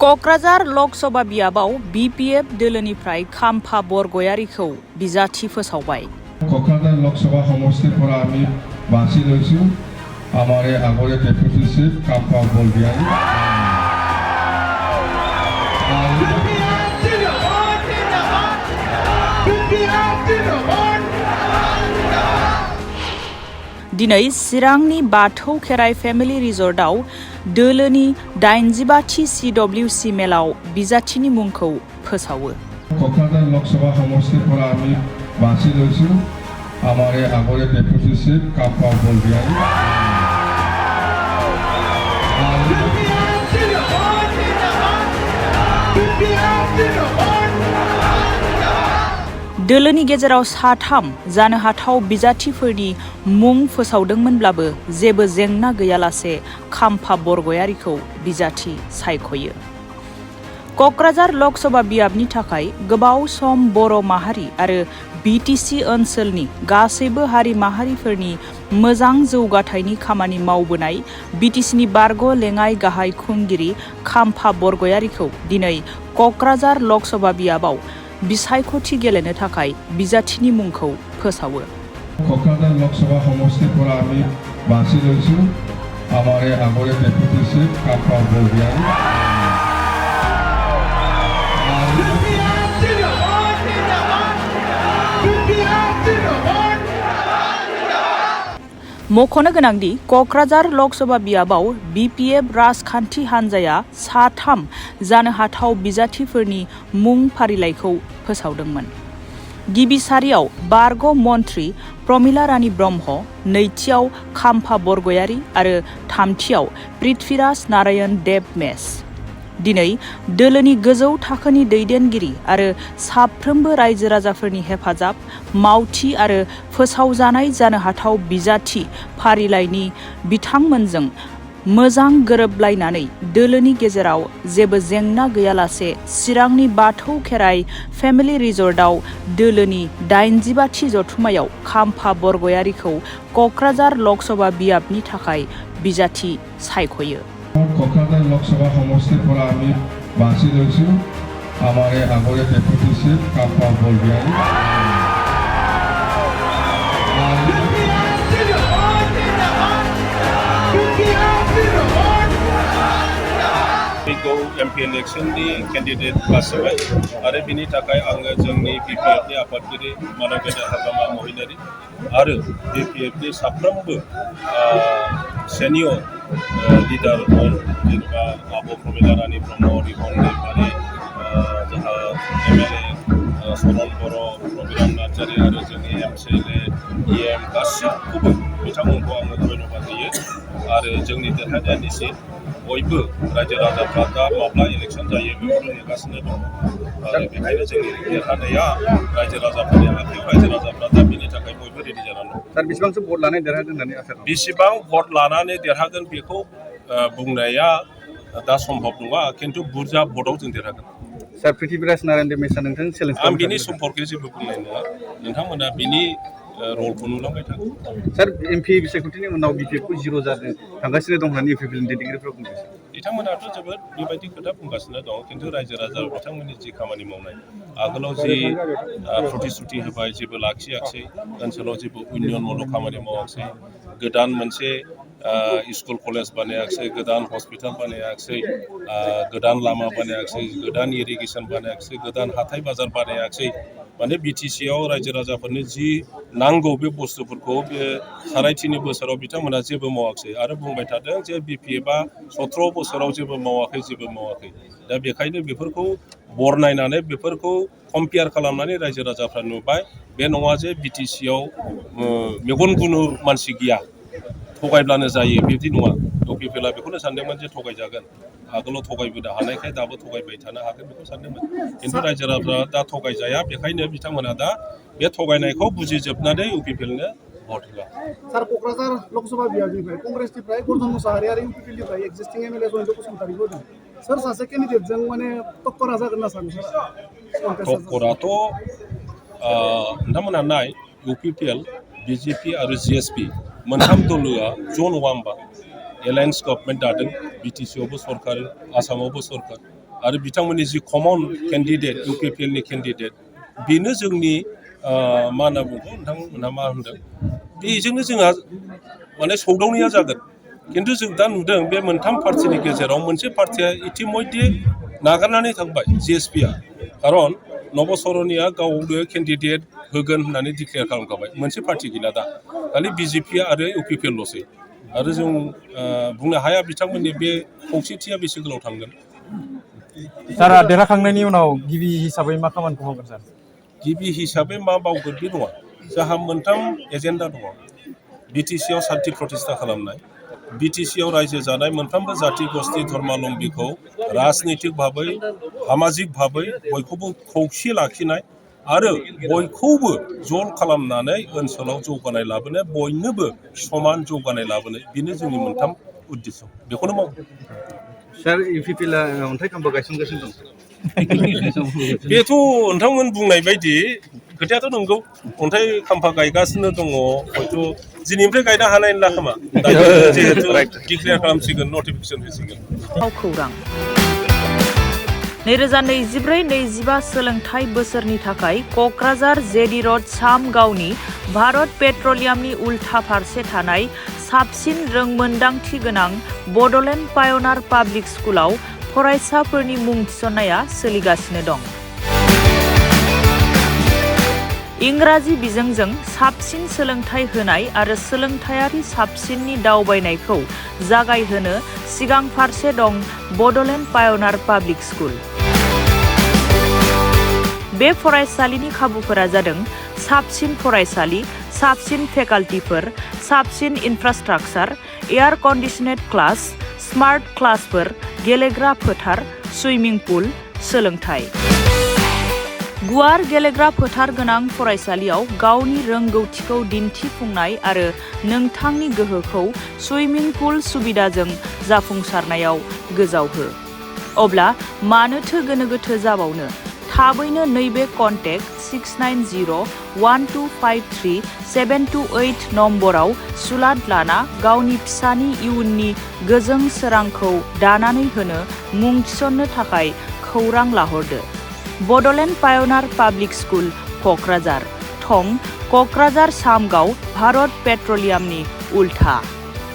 Kokrajhar Lok Sabha बियाबाव BPF दोलोनिफ्राय खाम्फा बरगयारीखौ बिजाथि फोसावबाय। क'क्राझार लकसभा समष्टिफोरा আমি বাছি লৈছো আমাৰে আগৰে ডেপুটি খাম্ফা বৰগয়াৰী दिनै चिरांनि बाथौ खेराइ फेमिलि रिजर्टआव दोलोनि 85थि CWC मेलाव बिजाथिनि मुंखौ फोसावो। क'क्राझार लकसभा समष्टिफोरा আমি বাছি লৈছো আমাৰে আগৰে ডেপুটি খাম্ফা বৰগয়াৰী दोलोनि गेजेराव साथाम जानो हाथाव बिजाथिफोरनि मुं फोसावदोंमोनब्लाबो जेबो जेंना गैयालासे खाम्फा बरगयारीखौ बिजाथि सायख'यो। क'क्राझार लकसभा बियाबनि थाखाय गोबाव सम बर' माहारि आरो BTC ओनसोलनि गासैबो हारि माहारिफोरनि मोजां जौगाथायनि खामानि मावबोनाय BTCनि बारग' लेङाइ गाहाय खुंगिरि खाम्फा बरगयारीखौ दिनै क'क्राझार लकसभा बियाबाव बिसायख'थि गेलेनो थाखाय बिजाथिनि मुंखौ फोसावो। क'क्राझार लकसभा समष्टिफोरा আমি বাছি লৈছো আমাৰে আগৰে ডেপুটি খাম্ফা বৰগয়াৰী मख'नो गोनांदि क'क्राझार लकसभा बियाबाव BPF राजखान्थि हान्जाया साथाम जानो हाथाव बिजाथिफोरनि मुं फारिलाइखौ फोसावदोंमोन। गिबि सारियाव बारग' मन्त्रि प्रमिला रानी ब्रह्म, नैथियाव खाम्फा बरगयारी आरो थामथियाव पृथ्वीराज नारायण देब मेस। दिनै दोलोनि गोजौ थाखोनि दैदेनगिरि आरो साफ्रोमबो रायजो राजाफोरनि हेफाजाब मावथि आरो फोसावजानाय जानो हाथाव बिजाथि फारिलाइनि बिथांमोनजों मोजां गोरोबलायनानै दोलोनि गेजेराव जेबो जेंना गैयालासे चिरांनि बाथौ खेराइ फेमिलि रिजर्टआव दोलोनि 85थि जथुमायाव खाम्फा बरगयारीखौ क'क्राझार लकसभा बियाबनि थाखाय बिजाथि सायख'यो। क'क्राझार लकसभा समष्टिफोरा আমি বাছি লৈছো আমাৰে আগৰে ডেপুটি খাম্ফা বৰগয়াৰী MP इलेक्शननि केन्डिडेट बासिबाय आरो बिनि थाखाय आङो जोंनि BPFनि आफादगिरि मानगेन्द्र हाग्रामा महिलारि आरो BPFनि साफ्रोमबो सेनियर लिडारफोर जेनेबा आब' प्रमिला रानी ब्रह्म, रिबन दैमारि, जोंहा MLA सरन बर', रबिराम नार्जारि आरो जोंनि MCLA EM गासिबखौबो बिथांमोनखौ आङो धन्यबाद होयो आरो जोंनि देरहानायनिसिम बयबो रायजो राजाफ्रा दा माब्ला इलेक्शन जायो बेखौ नेगासिनो दं आरो बेखायनो जोंनि देरहानाया रायजो राजाफोरनि आखायाव रायजो राजाफ्रा दा बिनि थाखाय बयबो रेडि जानानै दं। सार बेसेबांसो भट लानानै देरहागोन होननानै आसा खालामो? बेसेबां भट लानानै देरहागोन बेखौ बुंनाया दा सम्भब नङा, खिन्थु बुरजा भटआव जों देरहागोन। सार पृथ्वीराज नारायण देब मेसआ नोंथांनि चेलेन्ज आं बिनि सम्पर्के जेबो बुंनाय नङा, नोंथांमोना बिनि रलखौ नुलांबाय थागोन। सार MP बिसायख'थिनि उनाव BPFखौ 0 जानो थांगासिनो दं होननानै UPPनि दैदेनगिरिफ्रा बुंदों। बिथांमोनाथ' जोबोद बेबायदि खोथा बुंगासिनो दं, खिन्थु रायजो राजा बिथांमोननि जि खामानि मावनाय आगोलाव जि प्रतिश्रुति होबाय जेबो लाखियाखिसै, ओनसोलाव जेबो उन्नयनमूलक खामानि मावाखिसै, गोदान मोनसे स्कुल कलेज बानायाखिसै, गोदान हस्पिटाल बानायाखिसै, गोदान लामा बानायाखिसै, गोदान इरिगेसन बानायाखिसै, गोदान हाथाय बाजार बानायाखिसै, माने BTCआव रायजो राजाफोरनि जि नांगौ बे बुस्थुफोरखौ बे साराय 3 बोसोराव बिथांमोना जेबो मावाखिसै आरो बुंबाय थादों जे BPFआ 17 बोसोराव जेबो मावाखै। दा बेखायनो बेफोरखौ बरनायनानै बेफोरखौ कम्पेयार खालामनानै रायजो राजाफ्रा नुबाय बे नङा जे BTCआव मेगन गुनु मानसि गैया, थगायब्लानो जायो, बिदि नङा। UPPआ बेखौनो सानदोंमोन जे थगायजागोन, आगोलाव थगायबोनो हानायखाय दाबो थगायबाय थानो हागोन बेखौ सानदोंमोन, खिन्थु रायजो राजाफ्रा दा थगायजाया, बेखायनो बिथांमोना दा बे थगायनायखौ बुजिजोबनानै UPPनो भट होआ। सार क'क्राझार लकसभा बियाबनिफ्राय कंग्रेसनिफ्राय बर्धन मुसाहारि आरो UPPनिफ्राय एक्जिस्टिं MLA जयन्त बसुमतारिखौ होदों। सोर सासे केन्डिडेटजों माने टक्करा जागोन होनना सानो? टक्कराथ' नोंथांमोनहा नाय UPPL, BJP आरो GSP मोनथाम दलोआ ज' नङा होमबा? एलायन्स गभर्नमेन्ट दादों, BTCआवबो सरकार, आसामावबो सरकार, आरो बिथांमोननि जि कमन केन्डिडेट UPPL नि केन्डिडेट बेनो जोंनि मा होनना बुङो नोंथांमोनहा मा होनदों बेजोंनो जोंहा माने सौदावनाया जागोन खिन्थु जों दा नुदों बे मोनथाम पार्टिनि गेजेराव मोनसे पार्टिया इतिमध्य नागारनानै थांबाय GSPआ खारन नबसरनिया गावनो केन्डिडेट होगोन होननानै डिक्लेयार खालामखाबाय मोनसे पार्टि गैला दा खालि BJP आरो UPPLल'सै आरो जों बुंनो हाया बिथांमोननि बे खौसेथिया बेसे गोलाव थांगोन सारा देरहाखांनायनि उनाव गिबि हिसाबै मा खामानिखौ मावगोन सार गिबि हिसाबै मा मावगोन बे नङा जोंहा मोनथाम एजेन्डा दङ BTC आव शान्ति प्रतिष्ठा खालामनाय BTC आव रायजो जानाय मोनफ्रोमबो जाति गस्थि धर्मालम्बीखौ राजनितिक भाबै सामाजिक भाबै बयखौबो खौसे लाखिनाय आरो बयखौबो ज' खालामनानै ओनसोलाव जौगानाय लाबोनाय बयनोबो समान जौगानाय लाबोनाय बेनो जोंनि मोनथाम उद्देश्य बेखौनो मावगोन सार UPPLआ अन्थाइ खाम्फा गायसनगासिनो दं बेथ' नोंथांमोन बुंनाय बायदि खोथायाथ' नंगौ अन्थाइ खाम्फा गायगासिनो दङ हयथ' दिनैनिफ्राय गायनो हानाय नंला खोमा जिहेतु डिक्लेयार खालामसिगोन नटिफिकेसन होसिगोन खौरां 2024-25 सोलोंथाइ बोसोरनि थाखाय क'क्राझार जेडी र'ड सामगावनि भारत पेट्रलियामनि उल्था फारसे थानाय साबसिन रोंमोन्दांथि गोनां बड'लेण्ड पाय'नार पाब्लिक स्कुलाव फरायसाफोरनि मुं थिसननाया सोलिगासिनो दं। इंराजि बिजोंजों साबसिन सोलोंथाइ होनाय आरो सोलोंथायारि साबसिननि दावबायनायखौ जागायहोनो सिगां फारसे दं बड'लेण्ड पाय'नार पाब्लिक स्कुल। बे फरायसालिनि खाबुफोरा जादों साबसिन फरायसालि, साबसिन फेकाल्टिफोर, साबसिन इनफ्रास्ट्राक्चार, एयार कन्डिशनेड क्लास, स्मार्ट क्लासफोर, गेलेग्रा फोथार, सुइमिं पुल, सोलोंथाइ। गुवार गेलेग्रा फोथार गोनां फरायसालियाव गावनि रोंगौथिखौ दिन्थिफुंनाय आरो नोंथांनि गोहोखौ सुइमिं पुल सुबिदाजों जाफुंसारनायाव गोजावहो। अब्ला मानोथो गोनो गोथो जाबावनो? थाबैनो नैबे कन्टेक्ट 6901253728 नम्बराव सुलाद लाना गावनि फिसानि इयुननि गोजों सोरांखौ दानानै होनो मुं थिसननो थाखाय खौरां लाहरदो। बड'लेण्ड पाय'नार पाब्लिक स्कुल क'क्राझार थं क'क्राझार सामगाव भारत पेट्रलियामनि उल्था।